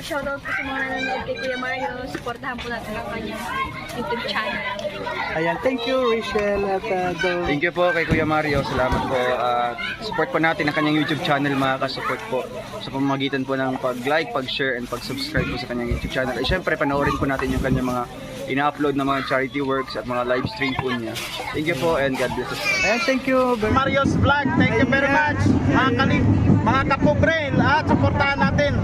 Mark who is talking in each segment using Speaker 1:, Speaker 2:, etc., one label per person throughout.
Speaker 1: shoutout po sa mga nanonood kay Kuya Mario. Supportahan po natin ang kanyang YouTube channel.
Speaker 2: Ayan, thank you Rachel at
Speaker 3: Thank you po kay Kuya Mario. Salamat po. Support po natin ang kanyang YouTube channel, mga ka-support po. Sa pamamagitan po ng pag-like, pag-share, and pag-subscribe po sa kanyang YouTube channel. At syempre, panoorin po natin yung kanyang mga ina-upload na mga charity works at mga live stream po niya. Thank you po and God bless us.
Speaker 2: Ayan, thank you very much.
Speaker 4: Mario's Vlog, thank you very much. Mga kapobre, lahat supportahan natin.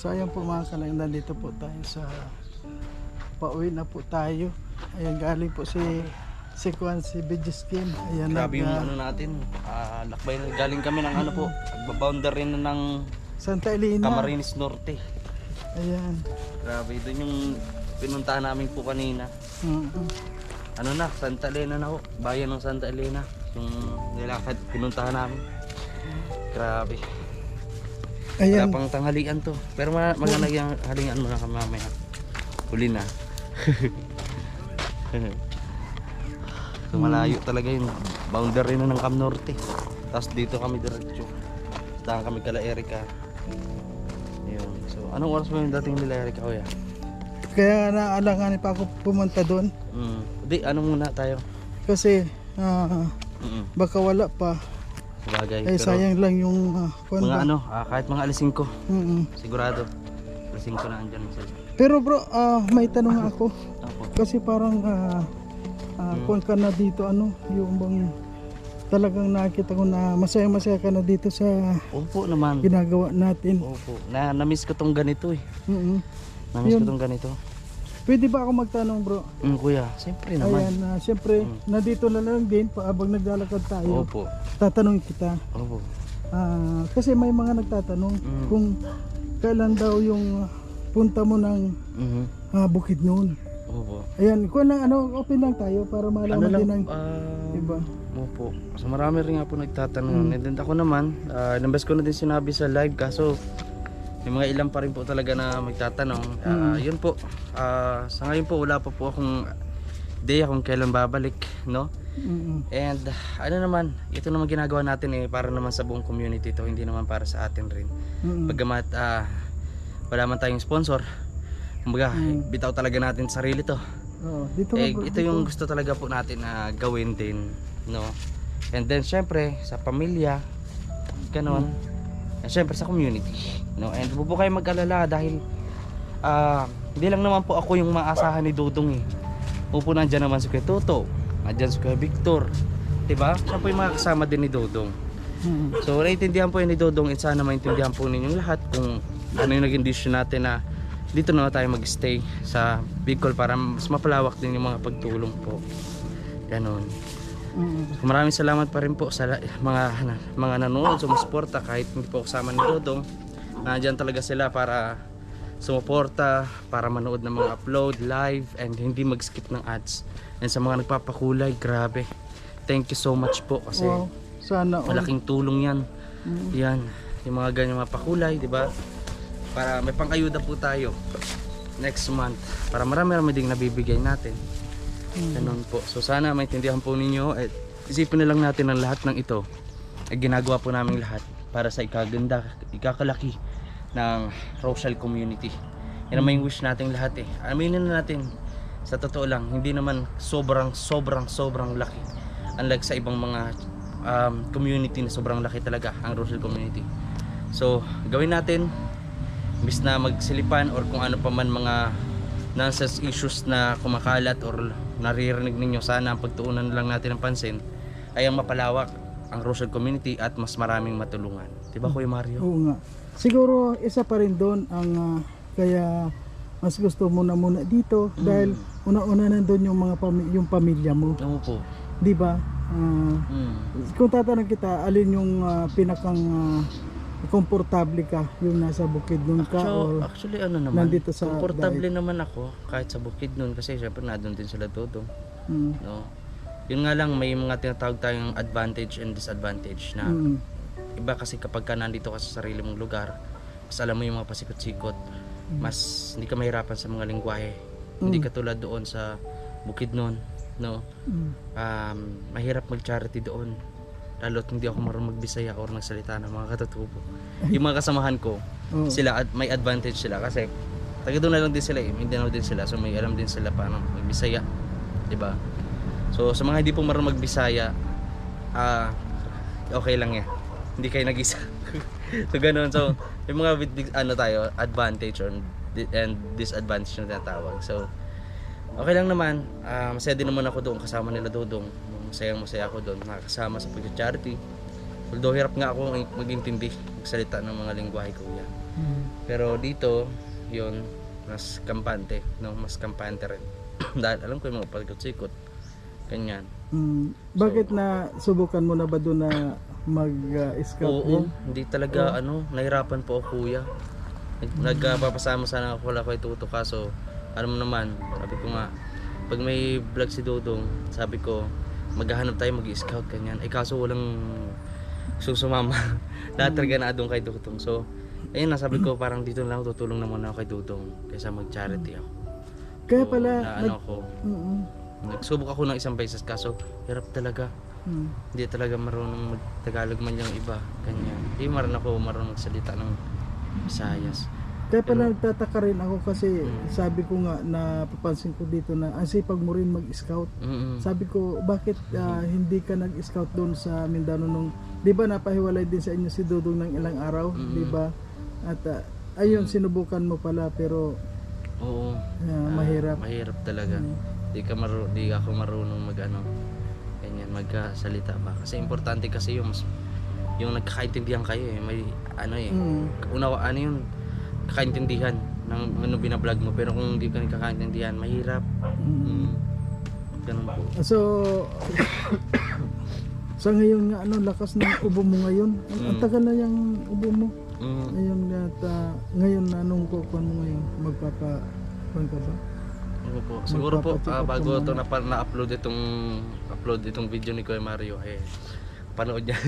Speaker 2: So ayan po mga kalang, nandito po tayo sa pauwi na po tayo. Ayan, galing po si Kwan, si Bigiskin. Ayan,
Speaker 5: Grabe yung ano natin, lakbay na galing kami ng ano po, boundary na ng
Speaker 2: Santa Elena.
Speaker 5: Camarines Norte.
Speaker 2: Ayan.
Speaker 5: Grabe, doon yung pinuntahan namin po kanina. Ano na, Santa Elena na ho, bayan ng Santa Elena. Yung nilakad, pinuntahan namin. Grabe.
Speaker 2: Ayan.
Speaker 5: Wala pang tanghalian to. Pero magandang yung halingan muna kami mamaya. Huli na. So malayo talaga yung boundary na ng Cam Norte. Tapos dito kami diretso. Saan kami kala Erica. Ayun. So anong oras mo yung dating nila Erica, kuya?
Speaker 2: Kaya naalanganin pa ako pumunta doon.
Speaker 5: Di, ano muna tayo?
Speaker 2: Kasi baka wala pa.
Speaker 5: Sabagay.
Speaker 2: Eh sayang lang yung kwan ba?
Speaker 5: mga ano, kahit mga alas 5.
Speaker 2: Mm-mm.
Speaker 5: Sigurado. Alas 5 na andyan sila.
Speaker 2: Pero bro, may tanong ako.
Speaker 5: Opo.
Speaker 2: Kasi parang kung ka na dito, ano, yung bang talagang nakita ko na masaya-masaya ka na dito sa
Speaker 5: Opo naman.
Speaker 2: ginagawa natin.
Speaker 5: Opo. Na-miss ko tong ganito eh. Na-miss
Speaker 2: Yun.
Speaker 5: ko tong ganito.
Speaker 2: Pwede ba ako magtanong bro?
Speaker 5: Kuya, siyempre naman.
Speaker 2: Ayan, siyempre, nandito na lang din, habang naglalakad tayo,
Speaker 5: Opo.
Speaker 2: tatanungin kita.
Speaker 5: Opo.
Speaker 2: Kasi may mga nagtatanong kung kailan daw yung punta mo ng Bukidnon.
Speaker 5: Opo.
Speaker 2: Ayan, kung lang, open lang tayo para malaman
Speaker 5: Ano lang,
Speaker 2: din ng iba.
Speaker 5: Opo. So marami rin nga po nagtatanong. And then ako naman, nambas ko na din sinabi sa live kaso may mga ilan pa rin po talaga na magtatanong. Yun po. Sa ngayon po wala pa po akong idea kung kailan babalik, no? And ano naman, ito naman ginagawa natin para naman sa buong community to, hindi naman para sa atin rin. Bagamat wala man tayong sponsor, kumbaga bitaw talaga natin sarili to.
Speaker 2: Dito
Speaker 5: Ito yung gusto talaga po natin na gawin din, no? And then syempre sa pamilya, ganon. And syempre sa community, no? And huwag po kayo mag-alala dahil hindi lang naman po ako yung maasahan ni Dodong eh. Upo nandiyan naman si Kuya Toto, nandiyan si Kuya Victor, diba? Siya po yung mga kasama din ni Dodong. So naiintindihan po yun ni Dodong, at sana maintindihan po ninyong lahat kung ano yung naging decision natin na dito na tayo mag-stay sa Bicol para mas mapalawak din yung mga pagtulong po. Ganon. Maraming salamat pa rin po sa mga nanonood, sumusuporta kahit hindi po kasama ni Dodong. Nandiyan talaga sila para sumuporta, para manood ng mga upload, live, and hindi mag-skip ng ads. And sa mga nagpapakulay, grabe. Thank you so much po kasi
Speaker 2: sana
Speaker 5: malaking tulong yan. Yan, yung mga ganyan mga pakulay, di ba? Para may pang-ayuda po tayo next month. Para marami-rami ding nabibigay natin. Ganun po. So sana maintindihan po ninyo at isipin na lang natin ang lahat ng ito ay ginagawa po namin lahat para sa ikaganda, ikakalaki ng Rochelle community. Yan naman yung wish natin lahat eh. Aminin na natin, sa totoo lang, hindi naman sobrang laki. Unlike sa ibang mga community na sobrang laki talaga ang Rochelle community. So gawin natin, imbis na magsilipan or kung ano pa man mga nonsense issues na kumakalat or naririnig ninyo, sana ang pagtuunan lang natin ng pansin ay ang mapalawak ang Rochelle community at mas maraming matulungan. Diba Kuya Mario?
Speaker 2: Oo nga. Siguro isa pa rin doon ang kaya mas gusto mo na muna dito dahil una-una nandun yung mga yung pamilya mo.
Speaker 5: Oo po.
Speaker 2: Di ba? Kung tatanong kita, alin yung pinakang komportable ka, yung nasa Bukidnon ka or
Speaker 5: Actually ano naman,
Speaker 2: nandito sa
Speaker 5: komportable naman ako kahit sa Bukidnon kasi syempre nandun din sila Dodong. No? Yun nga lang, may mga tinatawag tayong advantage and disadvantage na iba kasi kapag ka nandito ka sa sarili mong lugar, mas alam mo yung mga pasikot-sikot, mas hindi ka mahirapan sa mga lingwahe. Hindi katulad doon sa Bukidnon, no? Mahirap mag-charity doon lalo't hindi ako marunong magbisaya or nagsalita ng mga katutubo. Yung mga kasamahan ko,
Speaker 2: Oo.
Speaker 5: sila may advantage sila kasi taga doon na lang din sila eh, Mindanao din sila, so may alam din sila paano magbisaya, di ba? So sa mga hindi po marunong magbisaya, okay lang yan, hindi kayo nag-isa. So ganun, so yung mga ano tayo, advantage and disadvantage na tinatawag. So okay lang naman, masaya din naman ako doon kasama nila Dodong. Masaya ako doon, nakakasama sa pag-charity. Although hirap nga ako mag-intindi, magsalita ng mga lingwahe ko yan. Pero dito, yun, mas kampante, no? Mas kampante rin. Dahil alam ko yung mga pagkutsikot, ganyan.
Speaker 2: Bakit na subukan mo na ba doon na mag-scout
Speaker 5: Oo,
Speaker 2: din?
Speaker 5: hindi talaga, nahirapan po ako, kuya. Nagpapasama sana ako wala kay Tuto, kaso, alam mo naman, sabi ko nga, pag may vlog si Dodong, sabi ko, maghahanap tayo mag-scout, ganyan. Kaso walang susumama. Lahat talaga na doon kay Dodong. So, ayun na, sabi ko, parang dito lang tutulong naman ako kay Dodong kaysa mag-charity ako.
Speaker 2: Kaya
Speaker 5: So,
Speaker 2: pala,
Speaker 5: nagsubok ako ng isang beses, kaso hirap talaga. Hindi talaga marunong mag-Tagalog man yung iba, ganyan. Hindi marunong magsalita ng Visayas.
Speaker 2: Kaya pala nagtataka rin ako kasi sabi ko nga, napapansin ko dito na ang sipag mo rin mag-scout. Sabi ko, bakit hindi ka nag-scout doon sa Mindanao nung, di ba napahiwalay din sa inyo si Dodong ng ilang araw, di ba? At ayun, sinubukan mo pala pero
Speaker 5: Oo.
Speaker 2: mahirap.
Speaker 5: Mahirap talaga. Di ako marunong ganyan, magsalita ba. Kasi importante kasi yung nagkakaintindihan kayo eh. May yun, kakaintindihan ng binablog mo, pero kung hindi ka nakakaintindihan, mahirap. Ganun po.
Speaker 2: So sa ngayon nga lakas ng ubo mo ngayon. Ang tagal na yung ubo mo. Ayun at ngayon anong kukuhan mo ngayon? Magpapakuhan ka ba?
Speaker 5: Ano po? Siguro po
Speaker 2: Magpapacheck up
Speaker 5: bago
Speaker 2: ka
Speaker 5: ito na-upload itong video ni Kuya Mario, panood niya.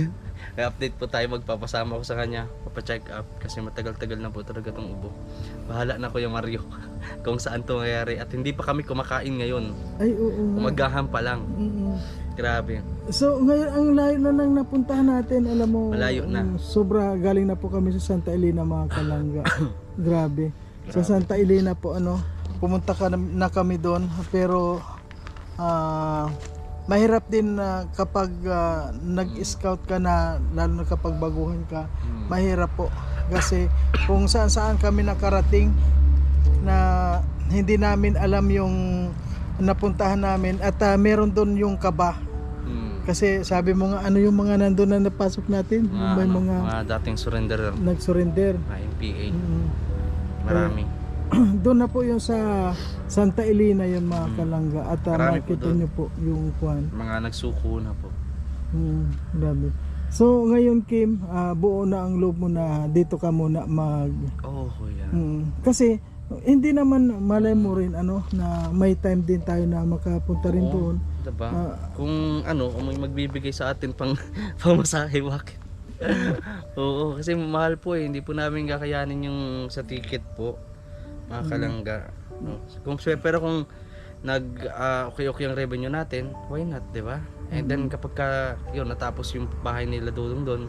Speaker 5: I-update po tayo, magpapasama ko sa kanya, papacheck up kasi matagal-tagal na po talaga tong ubo. Bahala na Kuya Mario kung saan to nangyayari at hindi pa kami kumakain ngayon.
Speaker 2: Ay oo.
Speaker 5: Umagahan pa lang. Grabe.
Speaker 2: So ngayon ang layo na nang napuntahan natin, alam mo.
Speaker 5: Malayo na.
Speaker 2: Sobra, galing na po kami sa Santa Elena mga kalangga. Grabe. Sa Santa Elena po pumunta na kami doon pero mahirap din kapag nag-scout ka na, lalo na kapag baguhan ka, mahirap po kasi kung saan kami nakarating na hindi namin alam yung napuntahan namin at meron doon yung kaba. Kasi sabi mo nga ano yung mga nandun na napasok natin, may mga
Speaker 5: dating surrenderer,
Speaker 2: nag-surrender,
Speaker 5: MPA. Marami.
Speaker 2: Doon na po yung sa Santa Elena yung mga kalangga at
Speaker 5: Marami po
Speaker 2: makita
Speaker 5: doon.
Speaker 2: nyo po yung kuhan.
Speaker 5: Mga nagsuko na po.
Speaker 2: Grabe. So ngayon Kim, buo na ang loob mo na dito ka muna
Speaker 5: Oh, kuya.
Speaker 2: kasi hindi naman malay mo rin na may time din tayo na makapunta rin doon.
Speaker 5: Diba? Kung may magbibigay sa atin pamasahe, bakit? Oo, kasi mahal po hindi po namin kakayanin yung sa ticket po, mga kalangga. No? Pero kung okay ang revenue natin, why not, di ba? And then kapag natapos yung bahay nila Dodong doon,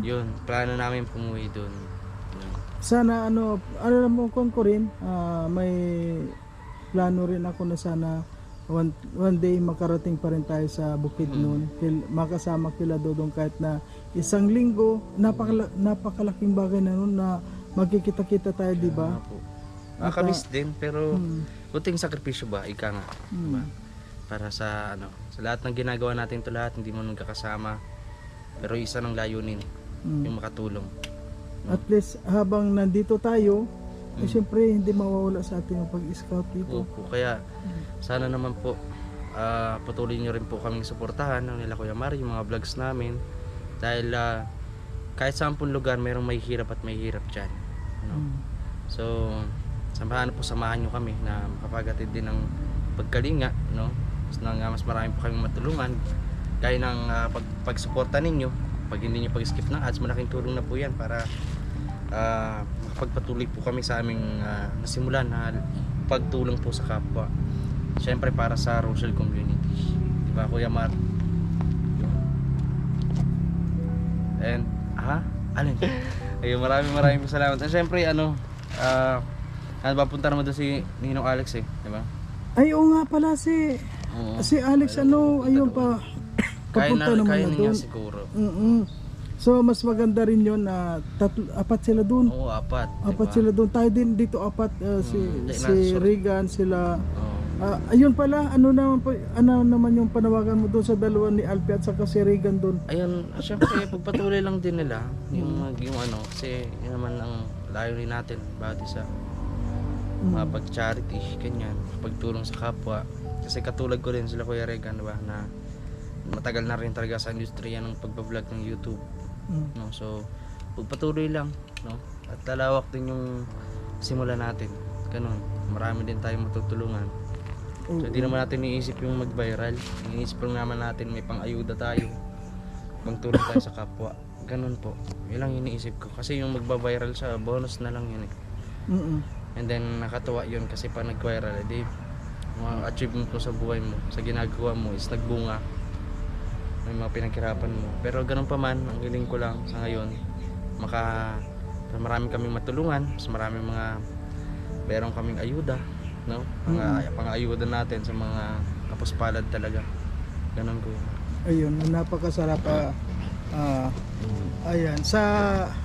Speaker 5: yun, plano namin pumuwi doon.
Speaker 2: Sana alam mo ko rin, may plano rin ako na sana one day makarating pa rin tayo sa Bukidnon, makasama kila Dodong kahit na isang linggo. Napakalaking bagay na nun na magkikita-kita tayo, di ba?
Speaker 5: Nakakamiss din, pero kunting sakripisyo ba, ika nga. Diba? Para sa lahat ng ginagawa natin to lahat, hindi mo nagkakasama. Pero isa ng layunin, yung makatulong.
Speaker 2: At least habang nandito tayo, siyempre hindi mawawala sa atin yung pag-scout dito.
Speaker 5: Opo, kaya sana naman po patuloy nyo rin po kaming suportahan ng nila Kuya Mario, yung mga vlogs namin. Dahil kahit saan pong lugar, mayroong may hirap at may hirap dyan. So, samahan nyo kami na makapagatid din ng pagkalinga, mas marami po kami matulungan. Kaya ng pagsuporta ninyo, pag hindi nyo pag-skip ng ads, malaking tulong na po yan para makapagpatuloy po kami sa aming nasimulan na pagtulong po sa kapwa, syempre para sa Rochelle community, di ba Kuya Mar? And, alin? Ayun, maraming salamat. And syempre, papunta naman doon si Ninong Alex di ba?
Speaker 2: Ay, oo nga pala si Alex, ayun pa. Papunta naman
Speaker 5: kaya
Speaker 2: na
Speaker 5: niya
Speaker 2: doon.
Speaker 5: siguro.
Speaker 2: So, mas maganda rin yun na apat sila doon.
Speaker 5: Oo, apat.
Speaker 2: Apat
Speaker 5: diba?
Speaker 2: sila doon. Tayo din dito apat. Si Regan, sila. Ayun pala, ano naman yung panawagan mo doon sa dalawa ni Alfie at saka si Regan doon?
Speaker 5: Ayun, syempre pagpatuloy lang din nila yung kasi yun naman ang layunin natin bawat isa. Pag-charity, ganyan, pagtulong sa kapwa. Kasi katulad ko rin sila Kuya Regan, diba, na matagal na rin talaga sa industriya ng pagbablog ng YouTube. No, so pagpatuloy lang, no? At lalawak din yung simula natin. Ganun, marami din tayong matutulungan. So hindi naman natin iniisip yung mag-viral. Iniisip lang naman natin may pang-ayuda tayo. Pangtulong tayo sa kapwa. Ganun po. Yun lang iniisip ko. Kasi yung magba-viral sa bonus na lang yun And then nakatuwa yun kasi pa nag-viral, mga achievement mo sa buhay mo, sa ginagawa mo is nagbunga. May mga pinaghirapan mo. Pero ganun pa man, ang hiling ko lang sa ngayon, marami kaming matulungan, mas maraming meron kaming ayuda, no? Pang-ayuda natin sa mga kapuspalad talaga. Ganun ko.
Speaker 2: Ayun, napakasarap. Ayan, sa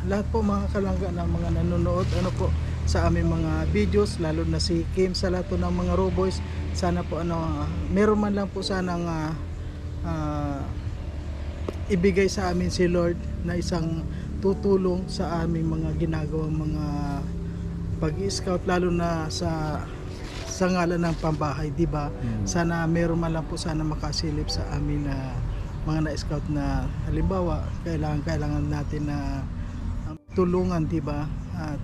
Speaker 2: lahat po mga kalangga ng mga nanonood, sa aming mga videos, lalo na si Kim, sa lahat po ng mga Roboys, sana po meron man lang po sanang ibigay sa amin si Lord na isang tutulong sa aming mga ginagawang mga pag-i-scout, lalo na sa ngalan ng pambahay, di ba? Sana meron man lang po sana makasilip sa amin na mga na-scout na halimbawa kailangan natin na tulungan, di ba? At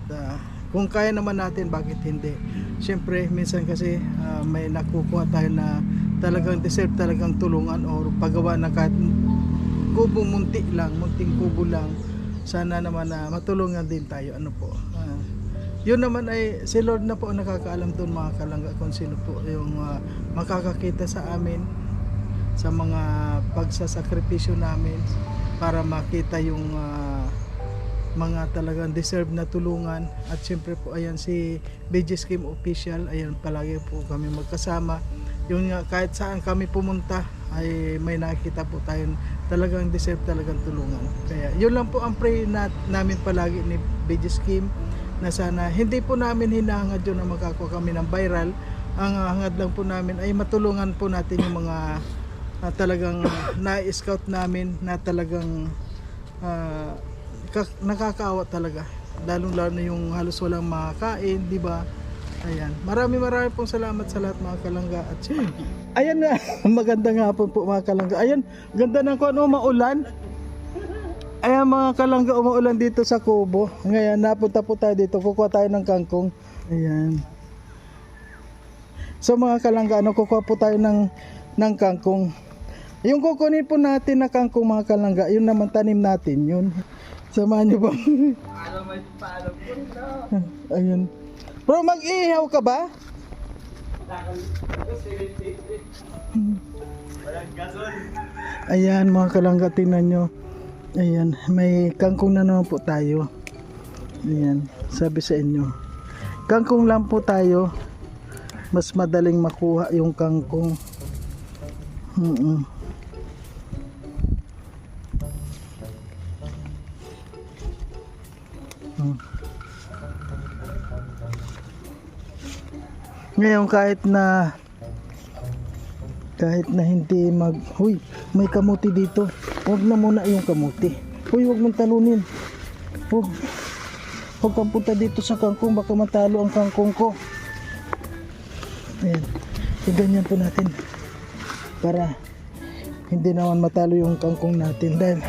Speaker 2: kung kaya naman natin, bakit hindi? Siyempre, minsan kasi may nakukuha tayo na talagang deserve talagang tulungan o paggawa na kahit munting kubo lang, sana naman na matulungan din tayo. Yun naman ay si Lord na po nakakaalam doon mga kalangga kung sino po yung makakakita sa amin sa mga pagsasakripisyo namin para makita yung mga talagang deserve na tulungan. At syempre po ayan si BG Scheme Official, ayan palagi po kami magkasama. Yun nga, kahit saan kami pumunta ay may nakita po tayo talagang deserve talagang tulungan. Kaya yun lang po ang pray namin palagi ni BG Scheme, na sana hindi po namin hinahangad yun na makakuha kami ng viral. Ang hangad lang po namin ay matulungan po natin yung mga talagang na-scout namin na talagang nakakaawa talaga, lalo na yung halos walang makakain, di ba? Ayan, marami pong salamat sa lahat mga kalangga. At ayan na, magandang hapon po mga kalangga. Ayan, ganda ng maulan. Ayan mga kalangga, umuulan dito sa Kubo. Ngayon, napunta po tayo dito, kukuha tayo ng kangkong. Ayan. So mga kalangga, kukuha po tayo ng kangkong. Yung kukunin po natin na kangkong mga kalangga, yun naman tanim natin yun. Samahan nyo ba? Ayun. Bro, mag-ihaw ka ba? Ayan mga kalangga, tingnan nyo. Ayan, may kangkong na naman po tayo. Ayan, sabi sa inyo, kangkong lang po tayo. Mas madaling makuha yung kangkong. Ngayon kahit na hindi may kamuti dito, huwag na muna yung kamuti. Huwag mong talunin. Huwag kang punta dito sa kangkong, baka matalo ang kangkong ko. Ayan, ganyan po natin para hindi naman matalo yung kangkong natin, dahil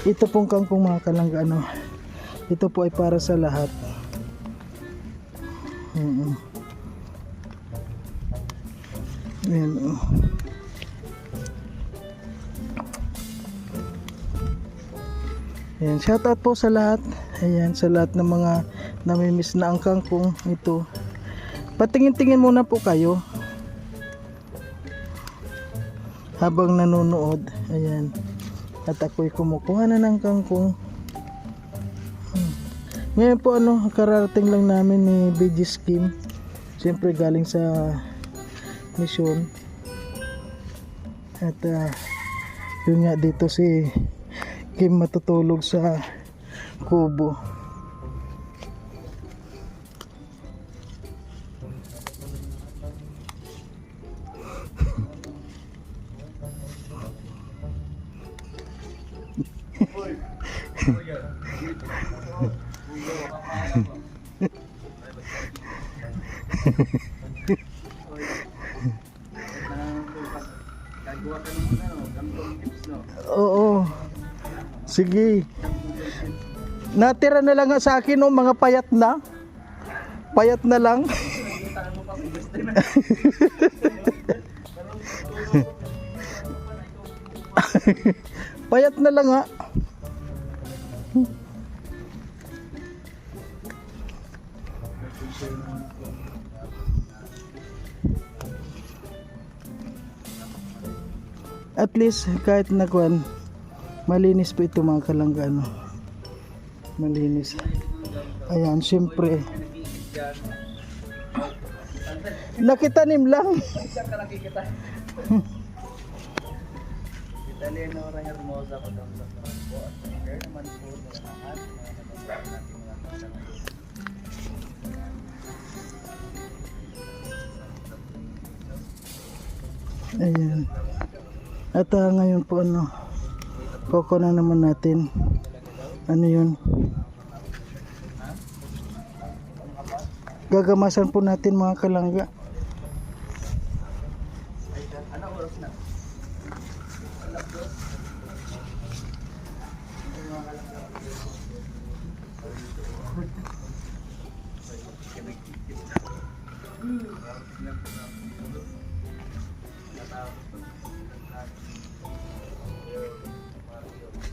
Speaker 2: ito pong kangkong mga kalangga, ito po ay para sa lahat. Ayan, Ayan, shout out po sa lahat. Ayan, sa lahat ng mga namimiss na ang kangkong ito. Patingin-tingin muna po kayo habang nanonood. Ayan. At ako'y kumukuha na ng kangkong. Ngayon po kararating lang namin ni BG Scheme. Siyempre galing sa mission. At yun nga, dito si Kim matutulog sa kubo. Oo. Sige. Natira na lang nga sa akin mga payat na. Payat na lang. Payat na lang nga. At least kahit nakuan, malinis po ito mga kalangga, malinis. Ayan, syempre nakitanim lang. Ayan. At ngayon po koko na naman natin. Ano yun? Gagamasan po natin mga kalangga.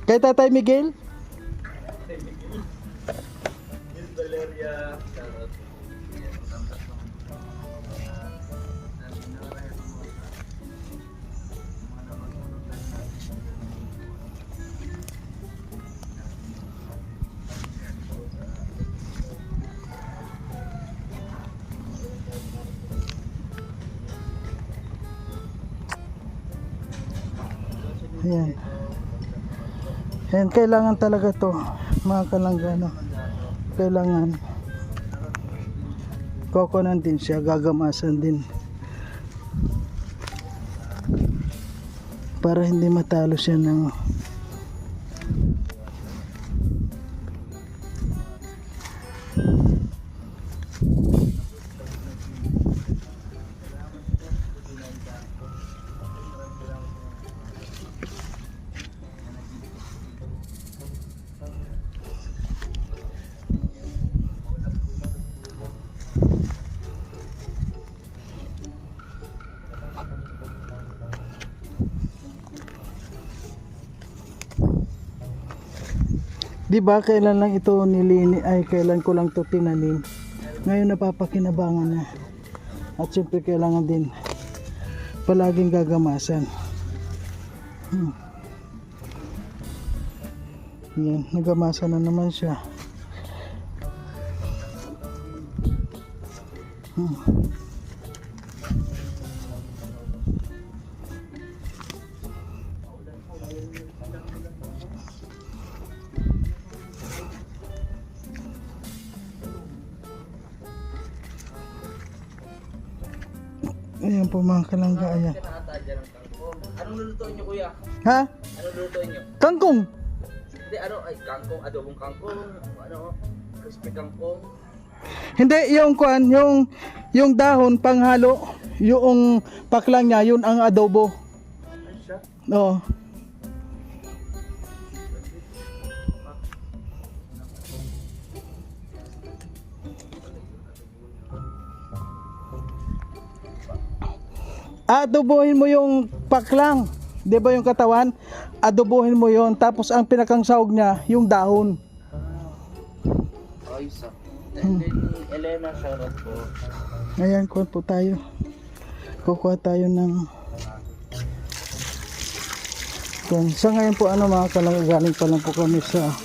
Speaker 2: Kay Tatay Miguel? Ayan. Ayan, kailangan talaga to mga kalangga, kailangan kokonan din siya, gagamasan din para hindi matalo siya ng di ba kailan lang ito kailan ko lang to tinanim. Ngayon napapakinabangan na. At syempre kailangan din palaging gagamasan. Yan, nagamasan na naman siya. Ayan po mga kalangga, ayan.
Speaker 5: Anong lulutuin niyo, kuya?
Speaker 2: Ha?
Speaker 5: Anong lulutuin niyo?
Speaker 2: Kangkong!
Speaker 5: Hindi, kangkong, adobong kangkong, crispy kangkong.
Speaker 2: Hindi, yung kuan, yung dahon panghalo, yung paklang niya, yun ang adobo. Oo. Adobohin mo yung paklang, 'di ba yung katawan? Adobohin mo yon, tapos ang pinakang sahog niya, yung dahon.
Speaker 5: Ay, sa. Elena, shoutout po.
Speaker 2: Ayan, kuha po tayo. Kukuha tayo ng Yan. Sa ngayon po mga kalangga, galing pa lang po kami sa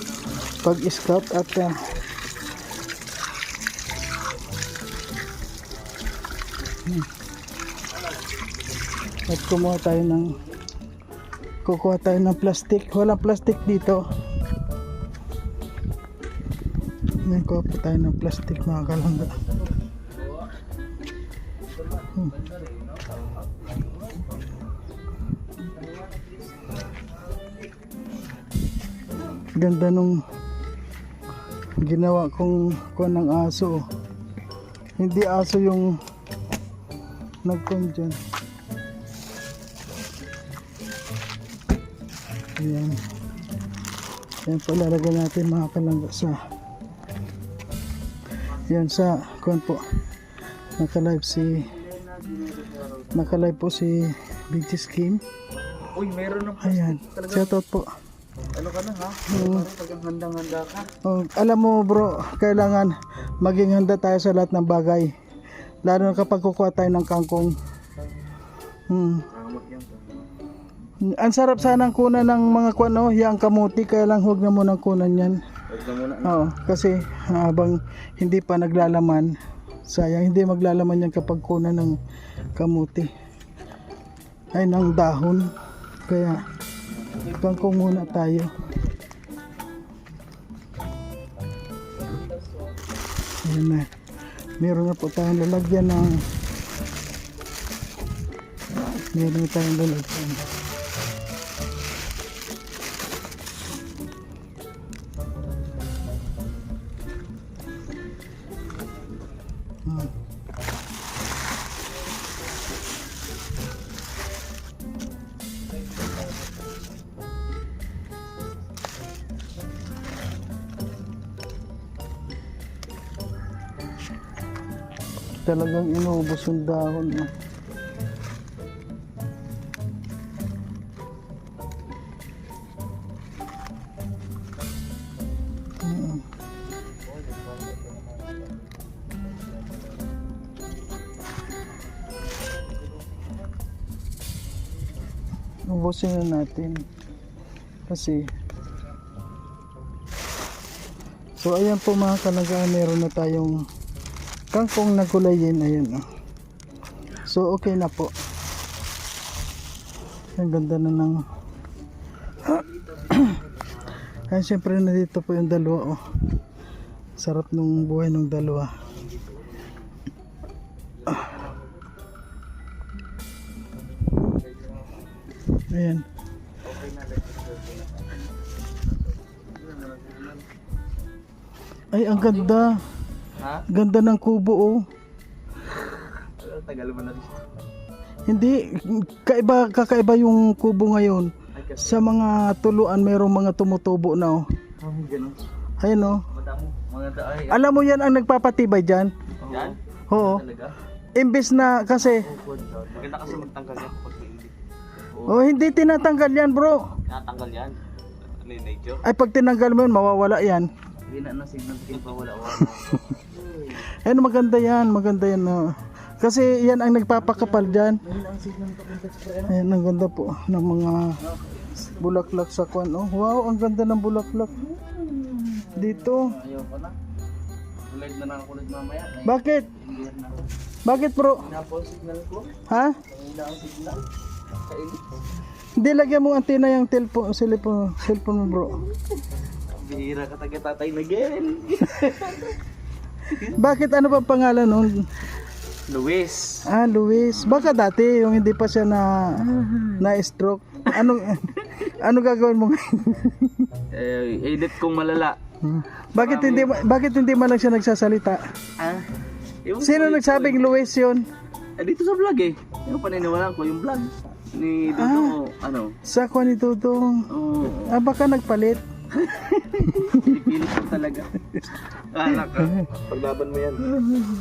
Speaker 2: pag-scout at kukuha tayo ng plastic. Walang plastic dito. Kuha po tayo ng plastic mga kalangga. Ganda nung ginawa kong kuha ng aso. Hindi aso yung nagkon dyan. Ayan. Ayan po lalagyan natin mga kalangga sa yan sa kuhan po. Naka-live po si Beaches Kim.
Speaker 3: Uy, meron ng
Speaker 2: Ayan. Shoutout po.
Speaker 3: ano ka na ha? Pag handang-handa ka.
Speaker 2: Oh, alam mo bro, kailangan maging handa tayo sa lahat ng bagay. Lalo na kapag kukuha tayo ng kangkong. Ang sarap sanang kunan ng mga kuano, yang kamuti, kaya lang huwag na munang kunan yan.
Speaker 3: Huwag na muna.
Speaker 2: Oo, kasi habang hindi pa naglalaman, sayang hindi maglalaman yan kapag kunan ng kamuti. Ay, ng dahon. Kaya kangkong muna tayo. Ayan na. Meron na po tayong lalagyan ng talagang inuubos yung dahon. Ubusin na natin kasi so ayan po mga kalangga, meron na tayong kangkong na gulayin. Ayan so okay na po. Ang ganda na ng ay syempre nandito po yung dalawa. Sarap nung buhay ng dalawa. Ayan. Ay, ang ganda.
Speaker 3: Ha?
Speaker 2: Ganda ng kubo oh.
Speaker 3: Tagal mo na rin.
Speaker 2: Hindi, kakaiba yung kubo ngayon. Sa mga tuluan mayroong mga tumutubo na oh.
Speaker 3: Ganun.
Speaker 2: Ayan oh.
Speaker 3: Madamo. Mga daay.
Speaker 2: Alam mo yan ang nagpapatibay dyan?
Speaker 3: Yan?
Speaker 2: Oo.
Speaker 3: Talaga?
Speaker 2: Imbis na kasi
Speaker 3: Maganda kasi magtanggal yan kapag mainit.
Speaker 2: oh, hindi tinatanggal yan bro.
Speaker 3: Natanggal yan. Ano yung nature?
Speaker 2: Ay pag tinanggal mo yun mawawala yan.
Speaker 3: Hindi na signal tingin pa wala.
Speaker 2: Ayun maganda yan oh. Kasi yan ang nagpapakapal dyan. Ayan ang ganda po ng mga bulaklak sa kwan oh. Wow, ang ganda ng bulaklak dito.
Speaker 3: Ayaw ko na. Live na nakakulit mamaya.
Speaker 2: Bakit? Bakit bro?
Speaker 3: Napo signal ko.
Speaker 2: Ha?
Speaker 3: Hindi ang signal. Kainit.
Speaker 2: Hindi, lagyan mo antena yung cellphone mo bro.
Speaker 3: Bihira ka taga-tatay na gen.
Speaker 2: Bakit, ano ba pangalan nun?
Speaker 3: Luis.
Speaker 2: Ah, Luis. Baka dati yung hindi pa siya na-stroke. Ano gagawin mo ngayon?
Speaker 3: Edit kong malala.
Speaker 2: Bakit hindi man lang siya nagsasalita?
Speaker 3: Ah?
Speaker 2: Sino nagsabing Luis yun?
Speaker 3: Dito sa vlog eh. Yung paniniwalaan ko yung vlog ni Dudong ano.
Speaker 2: Sa kwan ni Dudong.
Speaker 3: Oh,
Speaker 2: Baka nagpalit.
Speaker 3: pipilit ko talaga. Anak ka. Paglaban mo yan.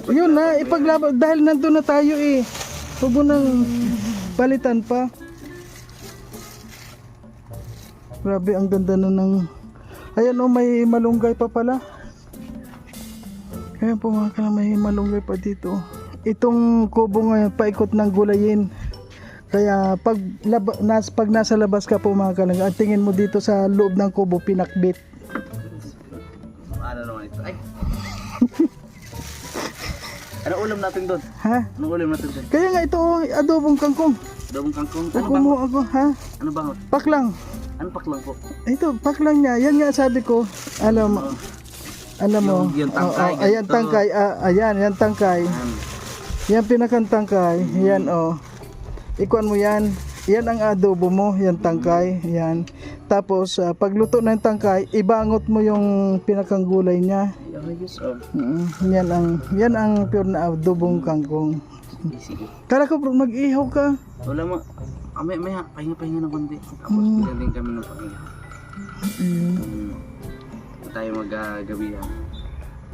Speaker 2: Yun na, ipaglaban. Dahil nandun na tayo eh. Huwag mo nang palitan pa. Grabe, ang ganda na ng... Ayan oh, may malunggay pa pala. Ayan po mga may malunggay pa dito. Itong kubo ngayon, paikot ng gulayin. Kaya pag nasa labas ka po mga kalangga, at tingin mo dito sa loob ng kubo pinakbit.
Speaker 5: Ano naman ito? Ay! Ano ulam natin doon?
Speaker 2: Ha?
Speaker 5: Anong ulam natin doon?
Speaker 2: Kaya nga ito oh, adobong kangkong.
Speaker 5: Adobong kangkong. Ano
Speaker 2: Kukuha mo ako, ha?
Speaker 5: Ano bangot?
Speaker 2: Paklang.
Speaker 5: Ano paklang po?
Speaker 2: Ito, paklang niya. Yan nga sabi ko. Alam mo.
Speaker 5: Yung tangkay,
Speaker 2: ayan
Speaker 5: ganito.
Speaker 2: tangkay. Ayan, yan tangkay. Yan pinakang tangkay. Yan oh. Ikuan mo yan. Yan ang adobo mo, yan tangkay. Yan. Tapos pagluto ng tangkay, ibangot mo yung pinakang gulay niya. Yan ang pure na adobong kangkong.
Speaker 5: Sige.
Speaker 2: Kala ko bro, mag-ihaw ka.
Speaker 5: Wala mo. May pahinga ng konti. Tapos bigyan din kami ng pahinga. Tayo mag-gabihan.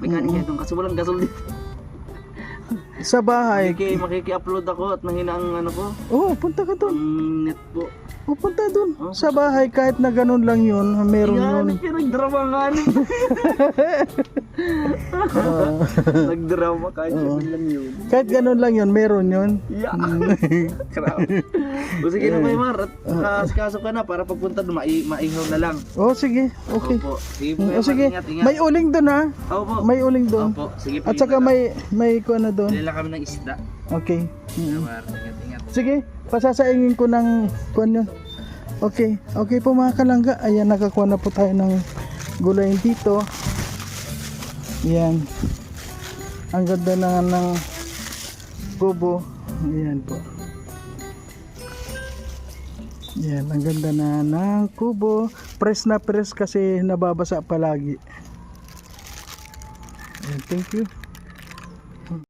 Speaker 5: May kanin kayo doon kasi walang gasol dito.
Speaker 2: Sa bahay.
Speaker 5: Makiki-upload ako at mahina ang ano ko.
Speaker 2: Oh, punta ka doon.
Speaker 5: Ang net po.
Speaker 2: Oh, punta doon. Sa bahay, kahit na ganun lang yun, meron yun.
Speaker 5: Nagdrama nga Nagdrama kahit yun lang yun.
Speaker 2: Kahit ganun lang yun, meron yun.
Speaker 5: Yeah. Grabe. O sige na Maymar, at kaso ka na para pagpunta doon, maihaw na lang.
Speaker 2: Oh, sige. Okay.
Speaker 5: Opo. Sige po,
Speaker 2: Oh,
Speaker 5: Maymar,
Speaker 2: sige.
Speaker 5: ingat.
Speaker 2: May uling doon ha.
Speaker 5: Opo.
Speaker 2: May uling doon.
Speaker 5: Opo. Sige po.
Speaker 2: At saka may kuha na doon.
Speaker 5: Dala kami ng isda.
Speaker 2: Okay.
Speaker 5: Maymar, ingat.
Speaker 2: Sige, pasasaingin ko ng kuha yun. Okay. Okay po mga kalangga. Ayan, nakakuha na po tayo ng gulay dito. Yan. Ang ganda na ng kubo. Ayan po. Yan, ang ganda na ng kubo. Press na press kasi nababasa palagi. Ayan, thank you.